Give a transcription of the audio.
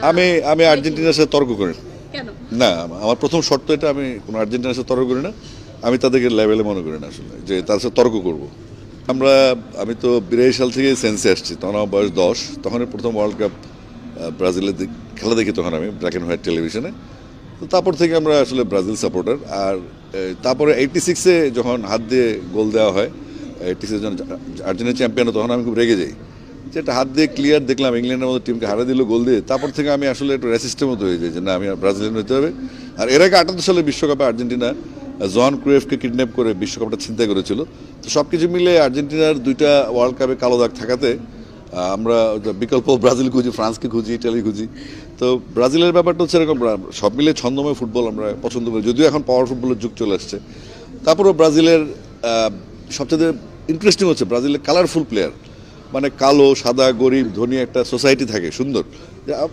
আমি আমি আর্জেন্টিনার সাথে তর্ক করি না। কেন? না, আমার প্রথম শর্ত এটা, আমি কোনো আর্জেন্টিনার সাথে তর্ক করি না। আমি তাদেরকে লেভেলে মনে করি না আসলে যে তার সাথে তর্ক করব। আমি তো 82 সাল থেকে সেন্সে আসছি, তখন আমার বয়স 10। তখনই প্রথম ওয়ার্ল্ড কাপ ব্রাজিলের খেলা দেখি তখন আমি ব্ল্যাক অ্যান্ড হোয়াইট টেলিভিশনে। তো তারপর থেকে আমরা আসলে ব্রাজিল সাপোর্টার। আর তারপরে 86-এ যখন হাত দিয়ে গোল দেওয়া হয়, 86 যখন আর্জেন্টিনা চ্যাম্পিয়ন, তখন আমি খুব রেগে যাই যে এটা হাত দিয়ে ক্লিয়ার দেখলাম ইংল্যান্ডের মতো টিমকে হারা দিল গোল দিয়ে। তারপর থেকে আমি আসলে একটু রেসিস্টের মতো হয়ে যাই যে না, আমি ব্রাজিলিয়ান হতে হবে। আর এর আগে 78 সালে বিশ্বকাপে আর্জেন্টিনা জোহান ক্রুয়েফকে কিডন্যাপ করে বিশ্বকাপটা ছিনতাই করেছিল। তো সব কিছু মিলে আর্জেন্টিনার দুইটা ওয়ার্ল্ড কাপে কালো দাগ থাকাতে আমরা বিকল্প ব্রাজিল খুঁজি, ফ্রান্সকে খুঁজি, ইটালি খুঁজি। তো ব্রাজিলের ব্যাপারটা হচ্ছে এরকম, সব মিলে ছন্দময় ফুটবল আমরা পছন্দ করি, যদিও এখন পাওয়ার ফুটবলের যুগ চলে আসছে। তারপরেও ব্রাজিলের সবচেয়ে ইন্টারেস্টিং হচ্ছে ব্রাজিলের কালারফুল প্লেয়ার, মানে কালো সাদা গরিব ধনী একটা সোসাইটি থাকে সুন্দর।